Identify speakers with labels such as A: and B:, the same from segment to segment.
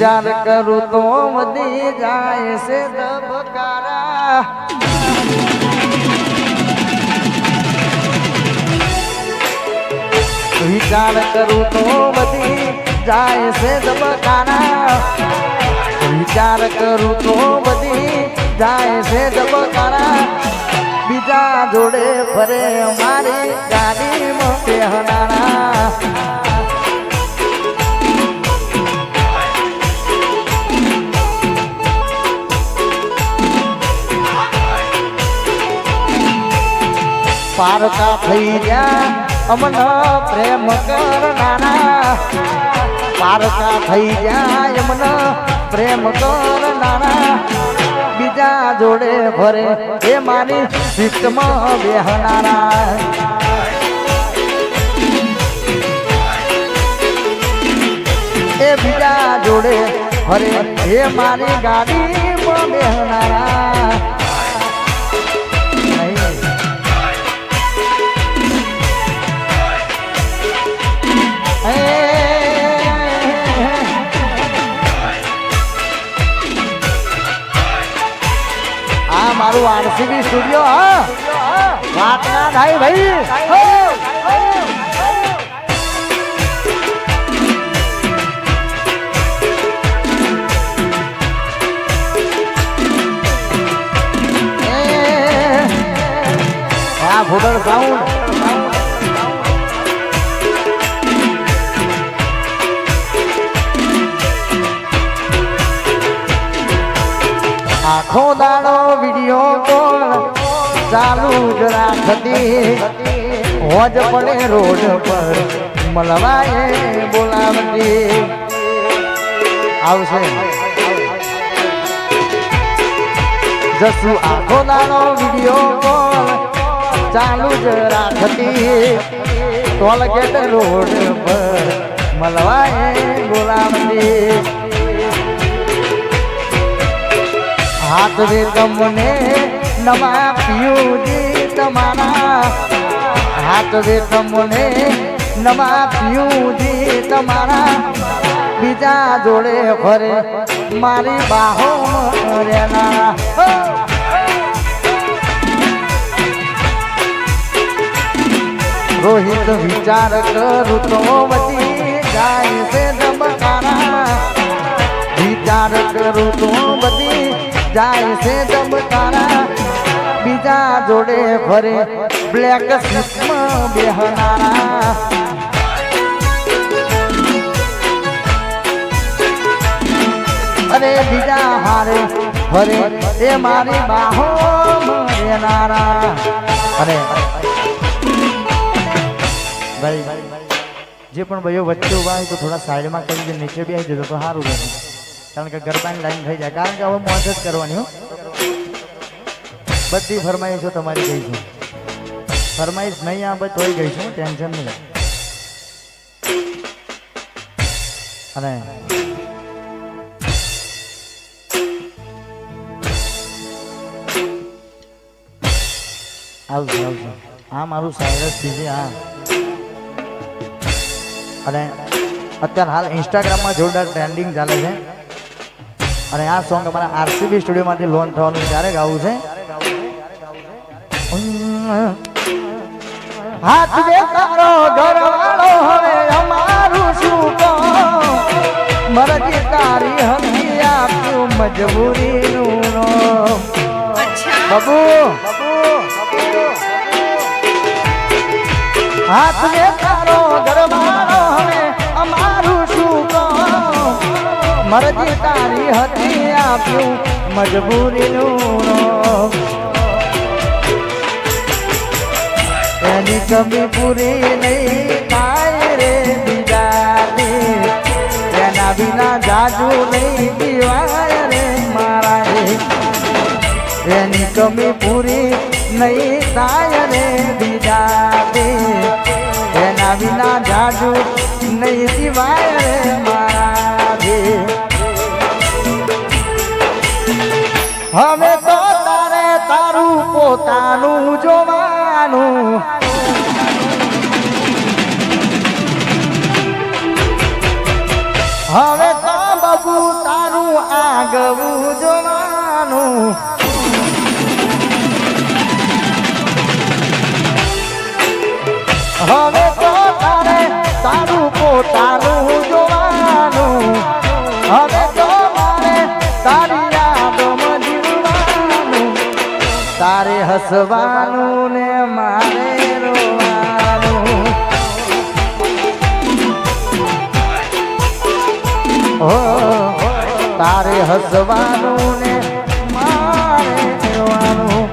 A: વિચાર કરું તો વધી જાય છે ધબકારા વિચાર કરું તો વધી જાય છે ધબકારા વિચાર કરું તો વધી જાય છે ધબકારા બીજા જોડે ફરે મારી ગાડીમાં બેહનારા પારકા થઈ ગયા અમન પ્રેમ કરનારા પારકા થઈ ગયા અમન પ્રેમ કરનારા બીજા જોડે ફરે એ મારી સીટમાં બેહનારા એ બીજા જોડે ફરે એ મારી ગાડીમાં બેહનારા મારું આરસીબી સ્ટુડિયો હા વાત ના થાય ભાઈ હા ફૂટર સાઉન્ડ આખો દાડો વિડિયો કોલ ચાલુ જ રાખતી હોજ પડે રોડ પર મળવાએ બોલાવતી આવશે જસુ આખો દાડો વિડિયો કોલ ચાલુ જ રાખતી ટોલગેટ રોડ પર મળવાએ બોલાવતી हाथ वे तमने नमा पियूजी तमारा हाथ वे तमने नमा पियूजी तमारा बीजा जोड़े फरे मारी बाहो रेना रोहित विचार करू तो वती जाए से धबकारा विचार करू तो वती જાય છે ધબકારા બીજા જોડે ફરે બ્લેક સીટમાં બેહનારા અરે બીજા હારે ફરે એ મારી બાહો મરેનારા અરે ભાઈ જે પણ ભાઈઓ વચ્ચે ઉભા હોય તો થોડા સાઈડમાં કરી દે નીચે બી આવી જતો તો સારું રહે કારણ કે ગરબાની લાઈન થઈ જાય કારણ કે હવે મોજ જ કરવાની હો બધી ફરમાઈશો તમારી ગઈ છે ફરમાઈશ નહીં આ બધ થઈ ગઈ છું ટેન્શન નહીં અને આવજો આવજો હા મારું સાયરસ ડીજે હા અને અત્યારે હાલ ઇન્સ્ટાગ્રામમાં જોરદાર ટ્રેન્ડિંગ ચાલે છે અને આ સોંગ અમારા આરસીબી સ્ટુડિયો માંથી લોન્ચ થવાનું ત્યારે ગાવું છે હાથ દે તારો ઘરવાળો હવે અમારું શું કામ મરજી તારી હમી આપ્યું મજબૂરીનું બબુ હાથ દે તારો ઘરવાળો હવે અમારું શું કામ મરજી તારી હતી આપ્યું મજબૂરીનું એની કમી પૂરી નહીં થાય રે બીજાની એના વિના જાજુ નહીં પીવાય રે મારા એની કમી પૂરી નહીં થાય રે બીજાની એના વિના જાજુ નહીં પીવાય રે મારા હવે તો તારે તારું પોતાનું જોવાનું હવે તો બબુ હસવાનું ને મારે રોવાનું હો તારે હસવાનું ને મારે રોવાનું.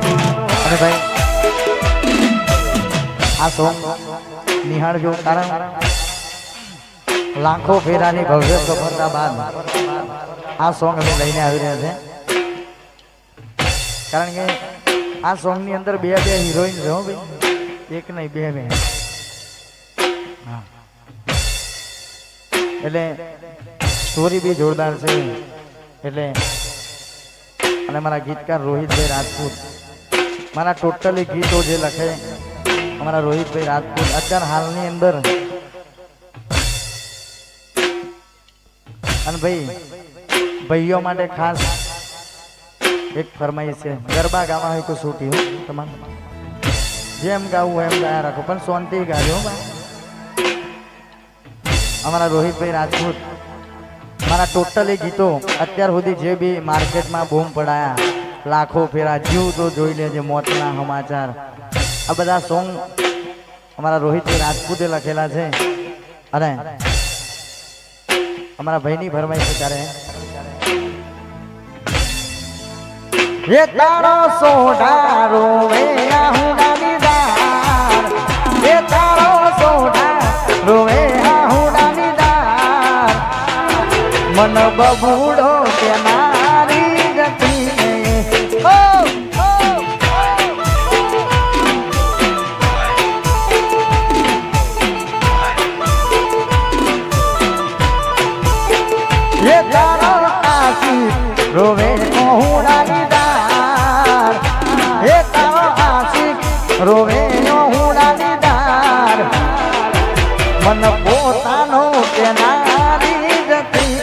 A: અને ભાઈ આ સોંગ નિહાળજો કારણ લાખો ફેરાની ભવ્ય સફળતા બાદ આ સોંગ અમે લઈને આવી રહ્યા છે. કારણ કે આ સોંગ ની અંદર બે હિરોઈન છે હો ભાઈ, એક નહીં બે. એટલે સ્ટોરી બી જોરદાર છે. એટલે અને મારા ગીતકાર રોહિતભાઈ રાજપૂત, મારા ટોટલી ગીતો જે લખે અમારા રોહિતભાઈ રાજપૂત અત્યારે હાલની અંદર. અને ભાઈ ભાઈઓ માટે ખાસ એક ફરમાઈશ છે, ગરબા ગાવા હોય તો છૂટી હું તમારે જેમ ગાવું હોય એમ ગાયા રાખો, પણ શાંતિ ગાજો. અમારા રોહિતભાઈ રાજપૂત મારા ટોટલી ગીતો અત્યાર સુધી જે બી માર્કેટમાં બૂમ પડાયા, લાખો ફેરા, જીવ તો જોઈ લેજે, મોતના સમાચાર, આ બધા સોંગ અમારા રોહિતભાઈ રાજપૂતે લખેલા છે. અને અમારા ભાઈની ફરમાઈશ ત્યારે ये तारो सोडा रोवे आहुडानी दार, ये तारो सोडा रोवे आहुडानी दार, मन बबूडो के नारी गति हो ये तारो आसी रोवे आहुडानी રોવે હુડાની દાર, મન પોતાનો કે નારી જતી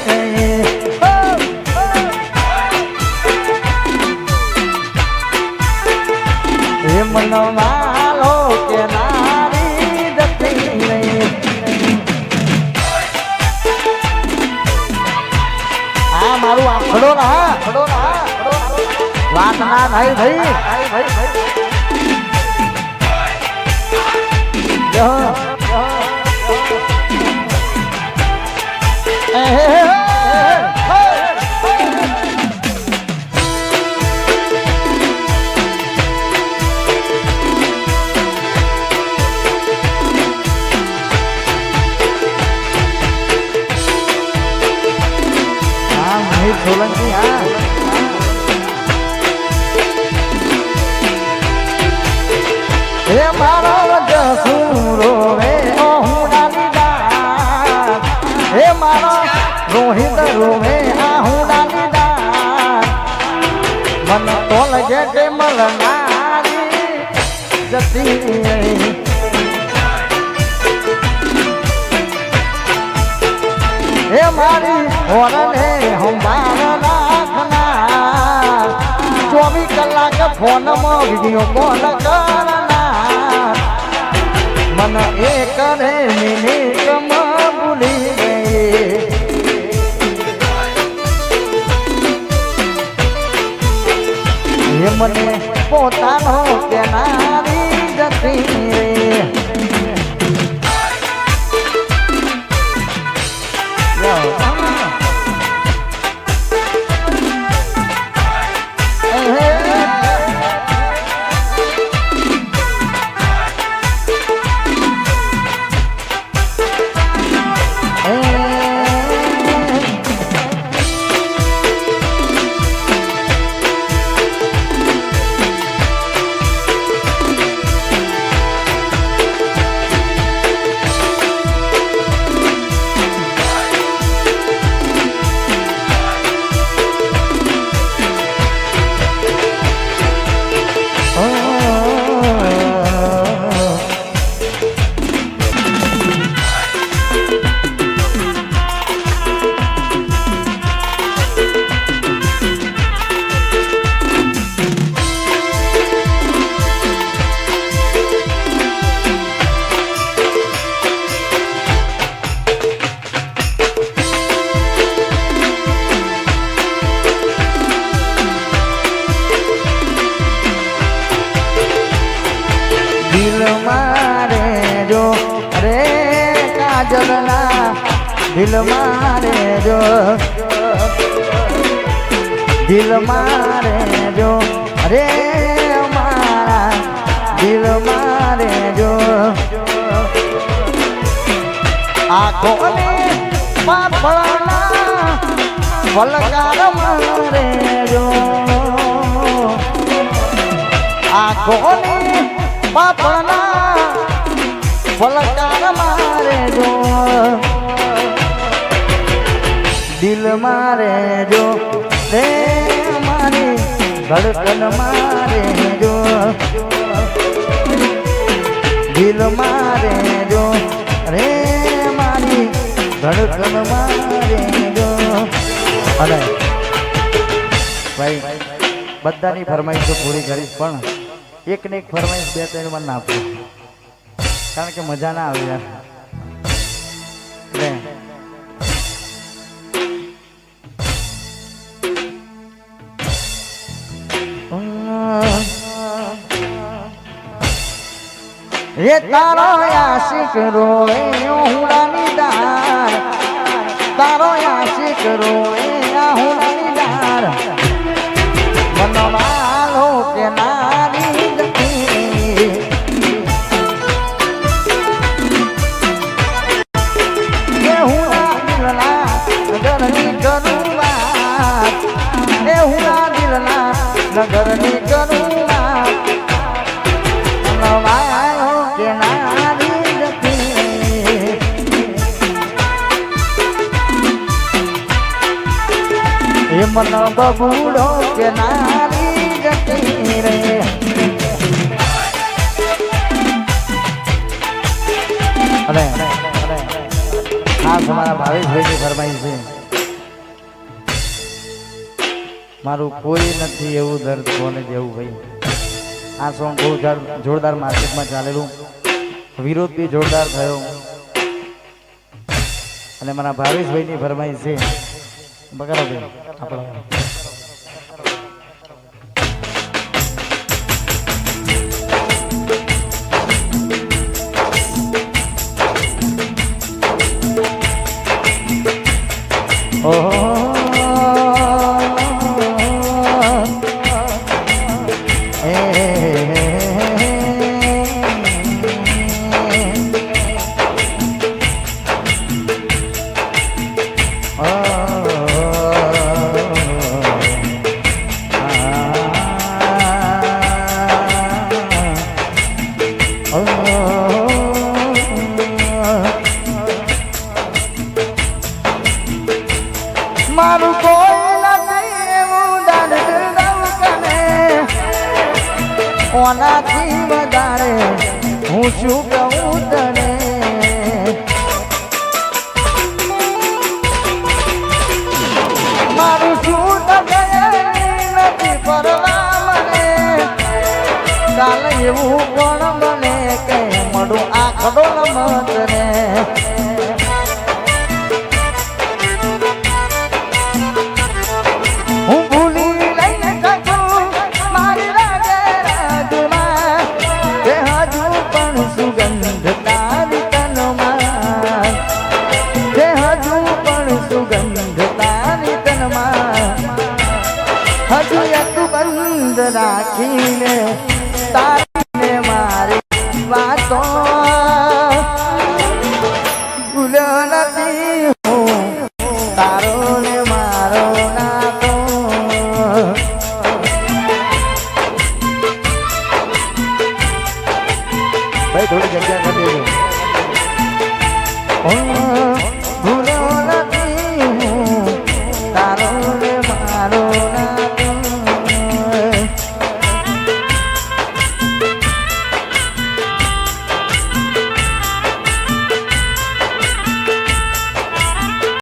A: એ મન માલો કે નારી જતી. આ મારું આખડો ના વાત ના થાય ભાઈ. સોલંકી હા હે મારો જસુરો વે ઓહુડાની દાર, હે મારો રોહિત રોવે આહુડાની દાર, મન તોલ જેટે મલનારી જતી હે મારી ઓરને હંભાર રાખનાર, 24 કલાક ફોનમાં વિડીયો કોલ કરનાર, મન એક રે મિનિટમાં ભૂલી ગઈ એ મને પોતાનો કે નારી જતી. કાજલના દિલ મારે જો દિલ મારે જો અરે મારા દિલ મારે જો આંખોને પાપડના વલકાર મારે જો આંખોને પાપડના વલકાર મારે જો દિલ મારે જો રે મારી ધડકન મારે જો દિલ મારે જો રે મારી ધડકન મારે જો અને ભાઈ બધાની ફરમાઈશ તો પૂરી કરીશ પણ એક ને એક ફરમાઈશ બે ત્રણ માં ના આપું કારણ કે મજા ના આવે યાર રે તારો આશિક રોએ હુડાની ડાર તારો આશિક રોએ હુડાની ડાર મનવાલો કે નારી જતી એ હુડા દિલના નગરની કરું વાત એ હુડા દિલના નગરની કરું વાત મનવાલો કે નારી જતી એ મન બબુડો કે નારી જતી રે અરે આ તમારા ભાવેશભાઈની ફરમાઈશ છે મારું કોઈ નથી એવું દર્દ કોને જેવું ભાઈ આ સોંગ બહુ જોરદાર માર્કેટમાં ચાલેલું વિરોધ બી જોરદાર થયો અને મારા ભાવેશભાઈની ફરમાઈશ છે બગાડો ભાઈ આપણે મારું કોઈ નથી એવું દર્દ દઉં ઓનાથી વધારે હું શું કહું તને મારું શું નથી પરવા મને કાલે એવું પણ બને કે મળું આખડો રમત ને હજુ એક બંધ રાખીને તારીને મારી વાતો ભૂલ્યો નથી હું તારો ને મારો નાતો ભાઈ થોડી જગ્યા કરી દેજો